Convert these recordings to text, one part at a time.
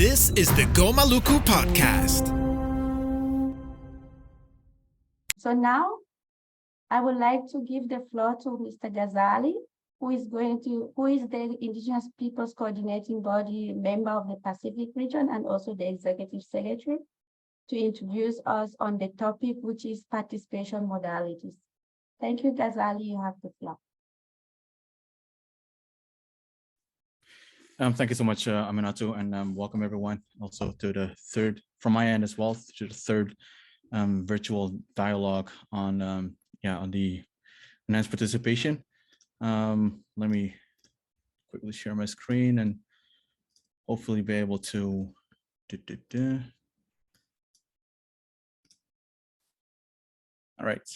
This is the Go Maluku podcast. So now I would like to give the floor to Mr. Ghazali, who is the Indigenous Peoples Coordinating Body member of the Pacific region and also the Executive Secretary, to introduce us on the topic, which is participation modalities. Thank you, Ghazali, you have the floor. Thank you so much, Aminatu, and welcome everyone also to the third, from my end as well, to the third virtual dialogue on the enhanced participation. Let me quickly share my screen and hopefully be able to All right,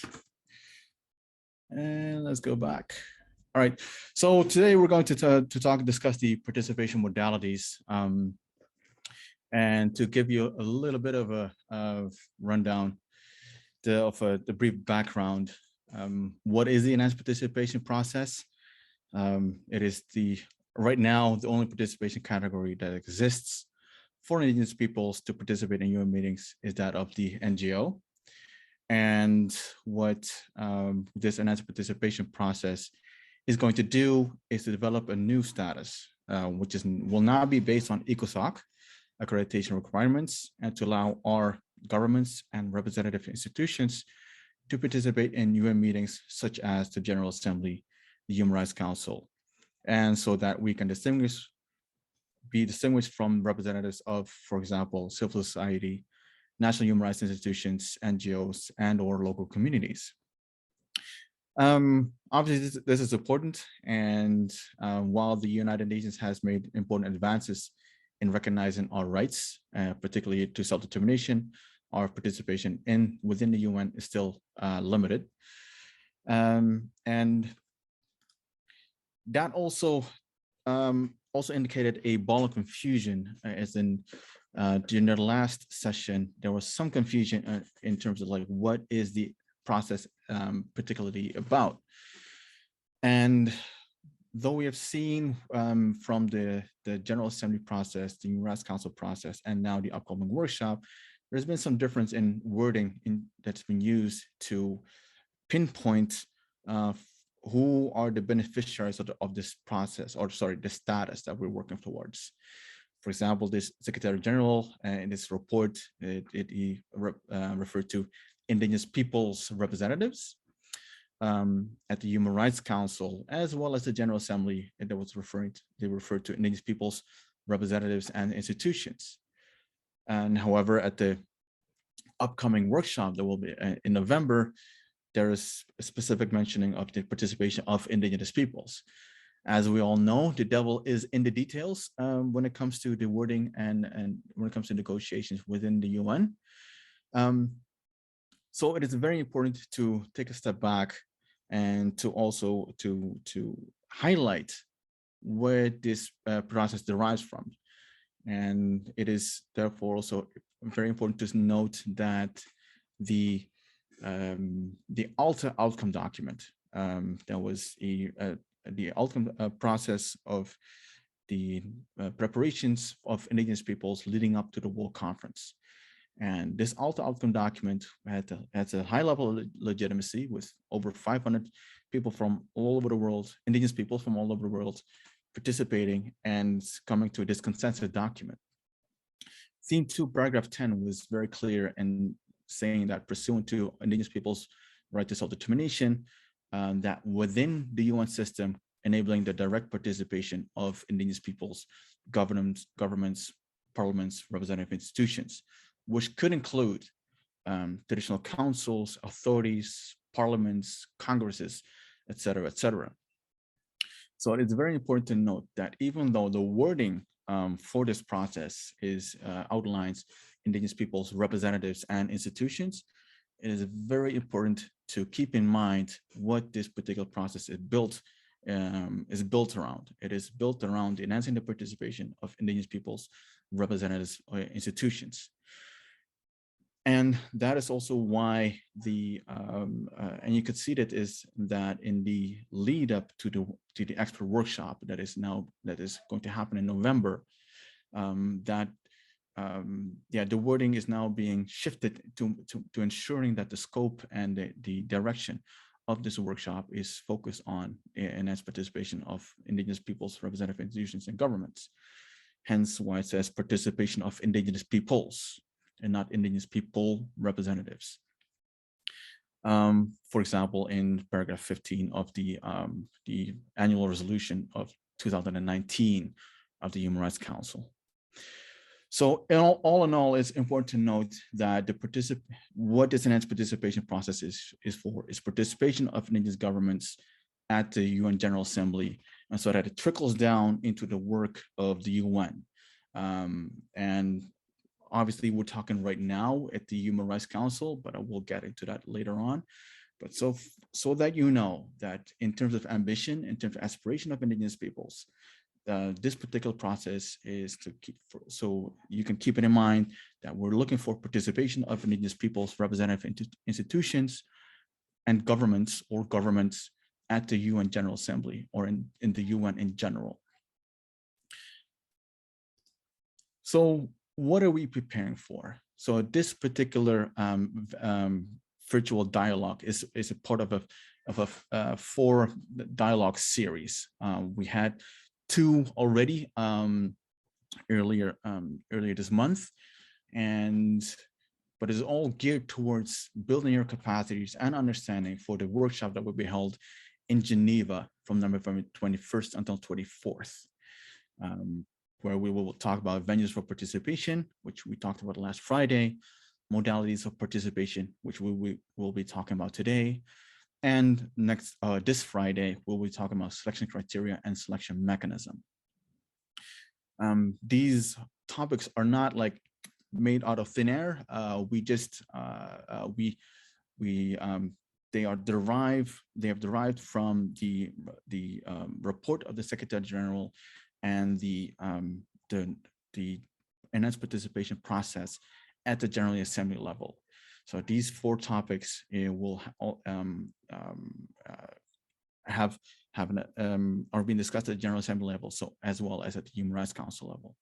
and let's go back. All right, so today we're going to discuss the participation modalities, and to give you a little bit of a rundown of the brief background. What is the enhanced participation process? It is right now the only participation category that exists for Indigenous peoples to participate in UN meetings is that of the NGO. And what this enhanced participation process is going to do is to develop a new status, which will not be based on ECOSOC accreditation requirements, and to allow our governments and representative institutions to participate in UN meetings such as the General Assembly, the Human Rights Council, and so that we can be distinguished from representatives of, for example, civil society, national human rights institutions, NGOs, and or local communities. Obviously, this is important, and while the United Nations has made important advances in recognizing our rights, particularly to self-determination, our participation within the UN is still limited. And that also indicated a ball of confusion, as in during the last session, there was some confusion in terms of like, what is the process particularly about? And though we have seen from the General Assembly process, the Human Rights Council process, and now the upcoming workshop, there's been some difference in wording that's been used to pinpoint who are the beneficiaries of this process, or sorry, the status that we're working towards. For example, this Secretary General in this report, he referred to Indigenous Peoples representatives at the Human Rights Council, as well as the General Assembly. They referred to Indigenous Peoples representatives and institutions. And however, at the upcoming workshop that will be in November, there is a specific mentioning of the participation of Indigenous peoples. As we all know, the devil is in the details when it comes to the wording and when it comes to negotiations within the UN. So it is very important to take a step back and to also to highlight where this process derives from. And it is therefore also very important to note that the Alta outcome document, that was the outcome process of the preparations of Indigenous peoples leading up to the World Conference. And this Alta outcome document has a high level of legitimacy, with over 500 people from all over the world, Indigenous people from all over the world, participating and coming to this consensus document. Theme 2, paragraph 10 was very clear in saying that pursuant to Indigenous people's right to self-determination, that within the UN system, enabling the direct participation of Indigenous peoples, governments, parliaments, representative institutions, which could include traditional councils, authorities, parliaments, congresses, et cetera, et cetera. So it's very important to note that even though the wording for this process outlines Indigenous peoples, representatives, and institutions, it is very important to keep in mind what this particular process is built around. It is built around enhancing the participation of Indigenous peoples, representatives, or institutions. And that is also why and you could see that in the lead up to the expert workshop that is going to happen in November, that yeah, the wording is now being shifted to ensuring that the scope and the direction of this workshop is focused on enhanced participation of Indigenous peoples, representative institutions, and governments. Hence why it says participation of Indigenous peoples and not Indigenous people representatives. For example, in paragraph 15 of the annual resolution of 2019 of the Human Rights Council. So all in all, it's important to note that what this enhanced participation process is for is participation of Indigenous governments at the UN General Assembly, and so that it trickles down into the work of the UN. And obviously, we're talking right now at the Human Rights Council, but I will get into that later on. But so that you know that in terms of ambition, in terms of aspiration of Indigenous peoples, this particular process is to keep, so you can keep it in mind that we're looking for participation of Indigenous peoples, representative institutions, and governments or governments at the UN General Assembly or in the UN in general. So what are we preparing for? So this particular virtual dialogue is a part of a 4 dialogue series. We had 2 already earlier this month, but it's all geared towards building your capacities and understanding for the workshop that will be held in Geneva from November 21st until 24th. Where we will talk about venues for participation, which we talked about last Friday, modalities of participation, which we will be talking about today. And this Friday, we'll be talking about selection criteria and selection mechanism. These topics are not like made out of thin air. They have derived from the report of the Secretary General and the enhanced participation process at the General Assembly level. So these 4 topics will are being discussed at the General Assembly level, so as well as at the Human Rights Council level.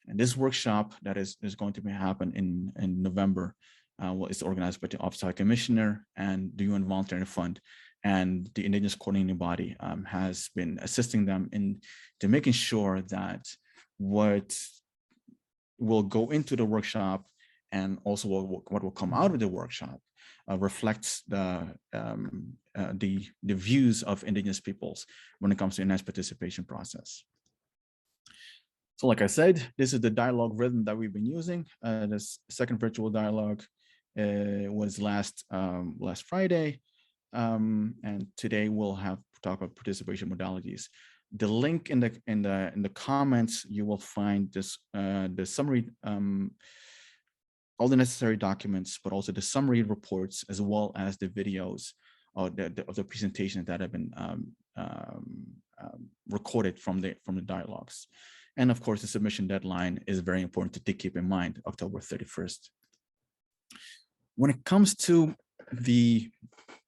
And this workshop that is going to be happen in November is organized by the Office of High Commissioner and the UN Voluntary Fund, and the Indigenous Coordinating Body has been assisting them to making sure that what will go into the workshop and also what will come out of the workshop reflects the views of Indigenous peoples when it comes to enhanced participation process. So like I said, this is the dialogue rhythm that we've been using. This second virtual dialogue was last Friday. And today we'll talk about participation modalities. The link in the comments, you will find this the summary, all the necessary documents, but also the summary reports, as well as the videos of the presentation that have been recorded from the dialogues. And of course, the submission deadline is very important to keep in mind, October 31st. When it comes to the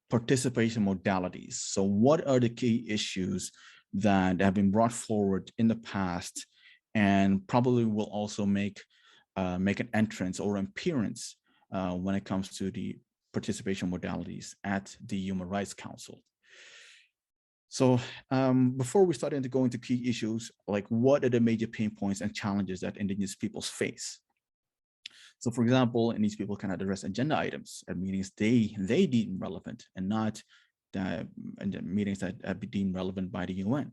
participation modalities, so what are the key issues that have been brought forward in the past and probably will also make an entrance or appearance when it comes to the participation modalities at the Human Rights Council? So before we start to go into key issues, like what are the major pain points and challenges that Indigenous peoples face? So for example, Indigenous people cannot address agenda items at meetings they deem relevant and not the meetings that be deemed relevant by the UN.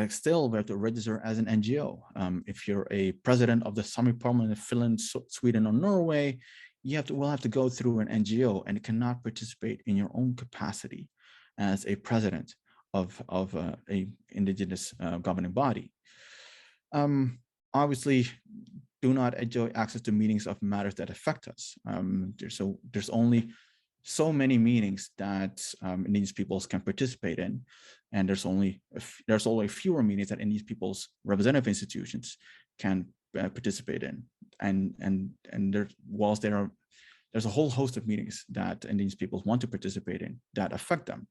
Still, we have to register as an NGO. If you're a president of the Sami Parliament of Finland, Sweden, or Norway, will have to go through an NGO and cannot participate in your own capacity as a president of a Indigenous governing body. Obviously, do not enjoy access to meetings of matters that affect us. There's only so many meetings that Indigenous peoples can participate in, and there's only fewer meetings that Indigenous peoples representative institutions can participate in. And there's a whole host of meetings that Indigenous peoples want to participate in that affect them.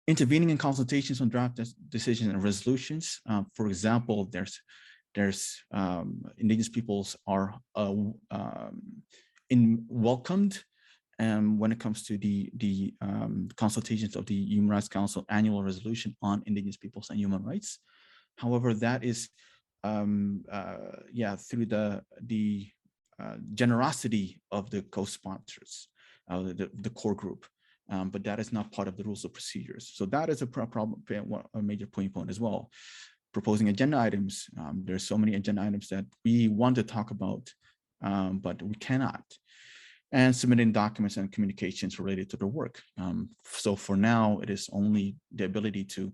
Intervening in consultations on draft decisions and resolutions. For example, there's There's Indigenous peoples are welcomed when it comes to the consultations of the Human Rights Council annual resolution on Indigenous peoples and human rights. However, that is through the generosity of the co-sponsors, the core group, but that is not part of the rules of procedures. So that is a problem, a major point as well. Proposing agenda items, there's so many agenda items that we want to talk about, but we cannot. And submitting documents and communications related to the work. So for now, it is only the ability to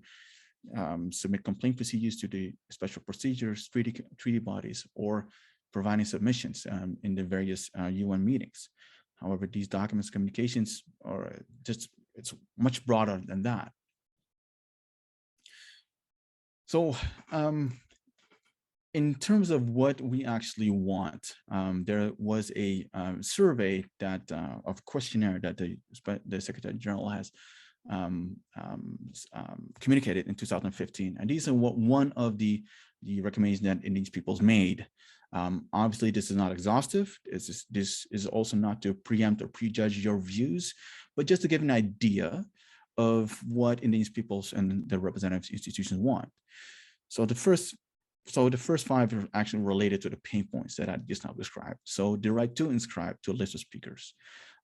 submit complaint procedures to the special procedures, treaty bodies, or providing submissions in the various UN meetings. However, these documents, communications, are just, it's much broader than that. So in terms of what we actually want, there was a survey that of questionnaire that the Secretary General has communicated in 2015, and these are what one of the recommendations that Indigenous peoples made. Obviously, this is not exhaustive. This is also not to preempt or prejudge your views, but just to give an idea of what Indigenous peoples and the representative institutions want. So the first 5 are actually related to the pain points that I just now described. So the right to inscribe to a list of speakers,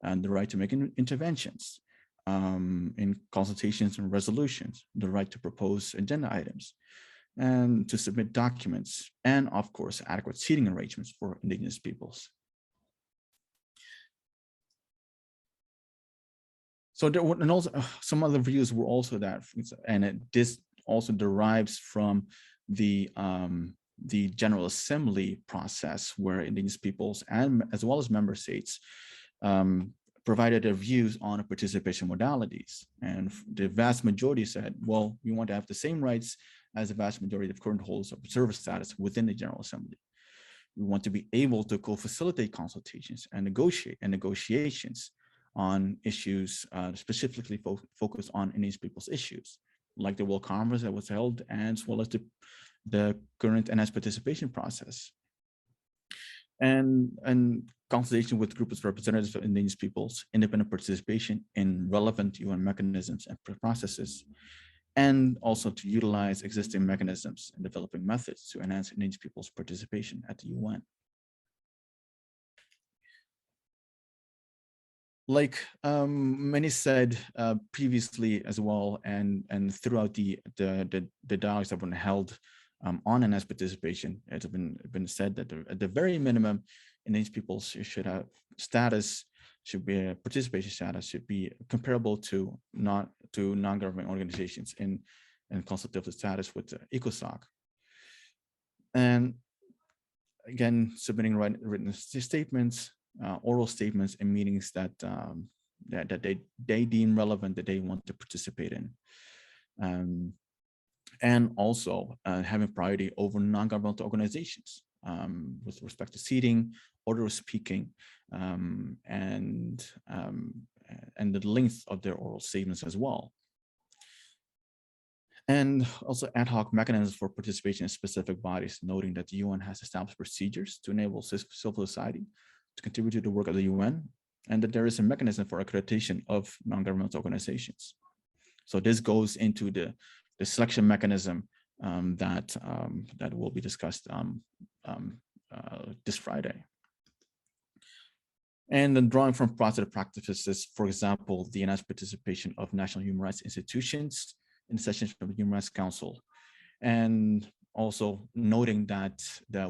and the right to make interventions in consultations and resolutions, the right to propose agenda items, and to submit documents, and of course, adequate seating arrangements for Indigenous peoples. So there were, and also some other views were also that, and this also derives from the General Assembly process, where Indigenous peoples and as well as member states provided their views on participation modalities. And the vast majority said, well, we want to have the same rights as the vast majority of current holders of observer status within the General Assembly. We want to be able to co-facilitate consultations and negotiations on issues specifically focused on Indigenous people's issues, like the World Conference that was held, as well as the current NS participation process. And consultation with groups of representatives of Indigenous peoples, independent participation in relevant UN mechanisms and processes, and also to utilize existing mechanisms and developing methods to enhance Indigenous peoples' participation at the UN. Like many said previously as well, and throughout the dialogues that have been held on NS participation, it's been said that at the very minimum, Indigenous peoples should have participation status should be comparable to non-government organizations in consultative status with ECOSOC. And again, submitting written statements, oral statements in meetings that they deem relevant, that they want to participate in. And also having priority over non-governmental organizations with respect to seating, order of speaking, and the length of their oral statements as well. And also ad hoc mechanisms for participation in specific bodies, noting that the UN has established procedures to enable civil society to contribute to the work of the UN, and that there is a mechanism for accreditation of non-governmental organizations. So this goes into the selection mechanism that will be discussed this Friday. And then drawing from positive practices, for example, the NS participation of national human rights institutions in sessions from the Human Rights Council, and also noting that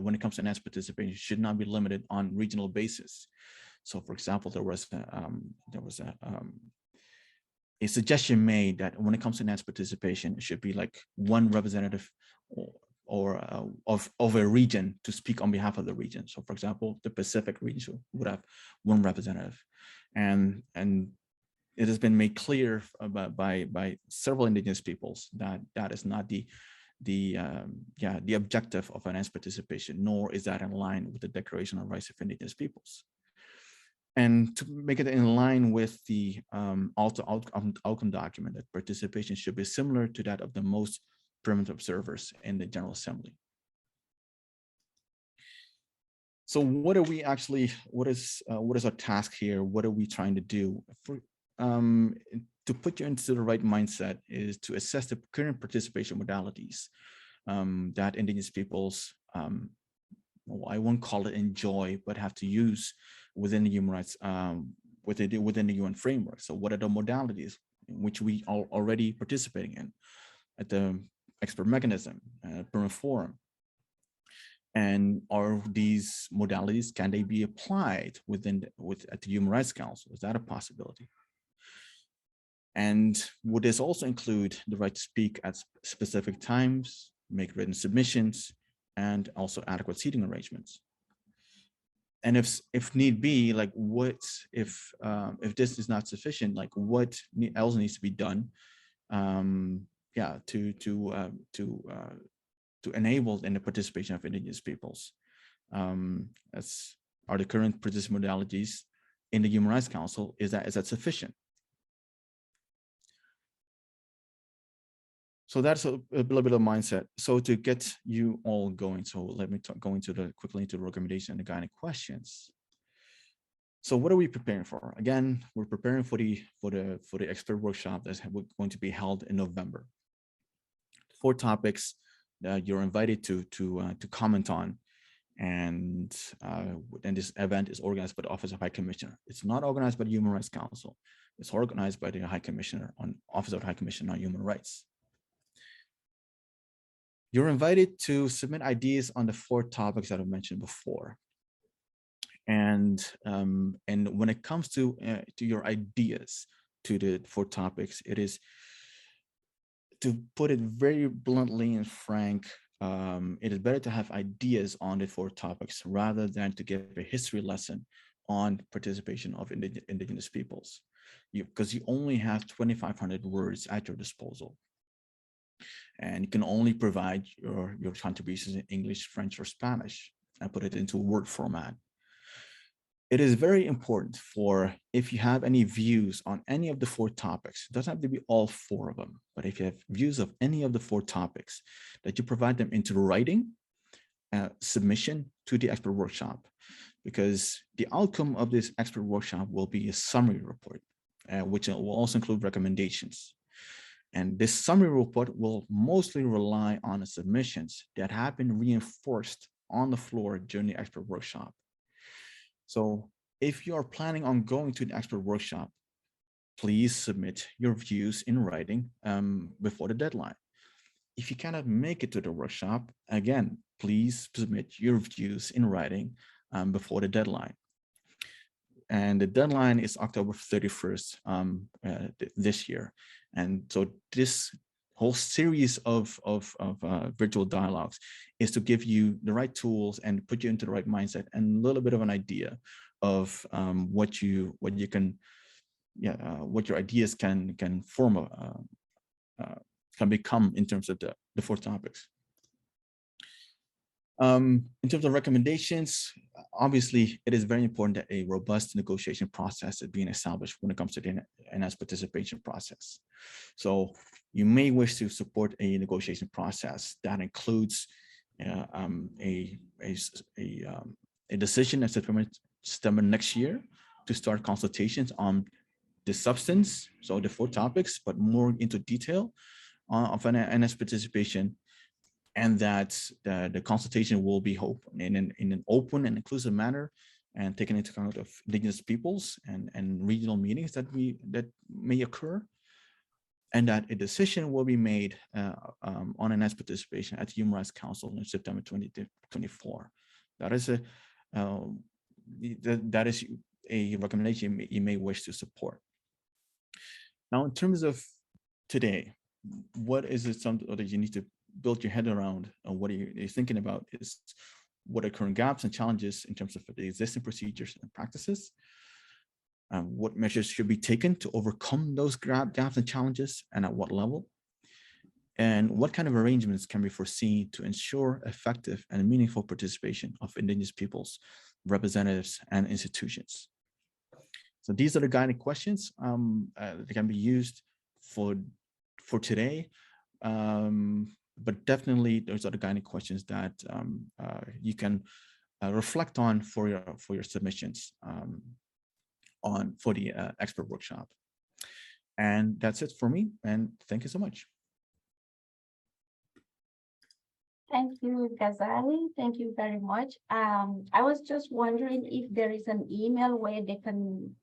when it comes to NS participation, it should not be limited on regional basis. So, for example, there was a suggestion made that when it comes to NS participation, it should be like one representative of a region to speak on behalf of the region. So, for example, the Pacific region would have one representative, and it has been made clear by several Indigenous peoples that that is not the objective of NS participation, nor is that in line with the Declaration on Rights of Indigenous Peoples. And to make it in line with the outcome document, that participation should be similar to that of the most permanent observers in the General Assembly. So what are we actually, what is our task here? What are we trying to do? To put you into the right mindset is to assess the current participation modalities that Indigenous peoples, well, I won't call it enjoy, but have to use within the human rights, within the UN framework. So what are the modalities in which we are already participating in at the expert mechanism, permanent forum? And are these modalities, can they be applied at the Human Rights Council? Is that a possibility? And would this also include the right to speak at specific times, make written submissions, and also adequate seating arrangements? And if need be, like what if this is not sufficient, like what else needs to be done, yeah, to enable in the participation of Indigenous peoples, as are the current participant modalities in the Human Rights Council, is that sufficient? So that's a little bit of mindset. So to get you all going, so let me go quickly into the recommendation and the guiding questions. So what are we preparing for? Again, we're preparing for the expert workshop that's going to be held in November. 4 topics that you're invited to comment on, and this event is organized by the Office of High Commissioner. It's not organized by the Human Rights Council. It's organized by the High Commissioner on Office of High Commissioner on Human Rights. You're invited to submit ideas on the 4 topics that I mentioned before. And when it comes to your ideas to the 4 topics, it is, to put it very bluntly and frank, it is better to have ideas on the 4 topics rather than to give a history lesson on participation of Indigenous peoples, because you only have 2,500 words at your disposal. And you can only provide your contributions in English, French, or Spanish and put it into word format. It is very important for, if you have any views on any of the 4 topics, it doesn't have to be all 4 of them, but if you have views of any of the 4 topics, that you provide them into writing, submission to the expert workshop, because the outcome of this expert workshop will be a summary report, which will also include recommendations. And this summary report will mostly rely on the submissions that have been reinforced on the floor during the expert workshop. So if you are planning on going to the expert workshop, please submit your views in writing before the deadline. If you cannot make it to the workshop, again, please submit your views in writing before the deadline. And the deadline is October 31st this year. And so this whole series of virtual dialogues is to give you the right tools and put you into the right mindset and a little bit of an idea of what your ideas can form can become in terms of the 4 topics. In terms of recommendations, obviously, it is very important that a robust negotiation process is being established when it comes to the NS participation process. So you may wish to support a negotiation process that includes a decision in September next year to start consultations on the substance, so the 4 topics, but more into detail of an NS participation, and that the consultation will be in an open and inclusive manner, and taking into account of Indigenous peoples and regional meetings that may occur, and that a decision will be made on NS participation at the Human Rights Council in September 2024. That is a recommendation you may wish to support. Now, in terms of today, what is it something that you need to build your head around, and what you're thinking about is what are current gaps and challenges in terms of the existing procedures and practices, what measures should be taken to overcome those gaps and challenges, and at what level, and what kind of arrangements can be foreseen to ensure effective and meaningful participation of Indigenous peoples, representatives, and institutions. So these are the guiding questions that can be used for today. But definitely, those are the guiding questions that you can reflect on for your submissions for the expert workshop. And that's it for me. And thank you so much. Thank you, Ghazali. Thank you very much. I was just wondering if there is an email where they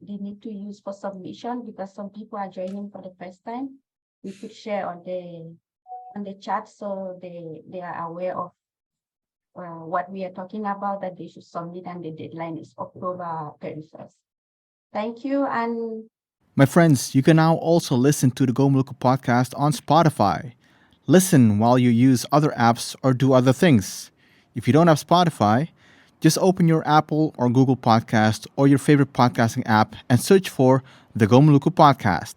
need to use for submission, because some people are joining for the first time. We could share on the chat so they are aware of what we are talking about, that they should submit, and the deadline is October 31st. Thank you. And my friends, you can now also listen to the Go Maluku podcast on Spotify. Listen while you use other apps or do other things. If you don't have Spotify, just open your Apple or Google podcast or your favorite podcasting app and search for the Go Maluku podcast.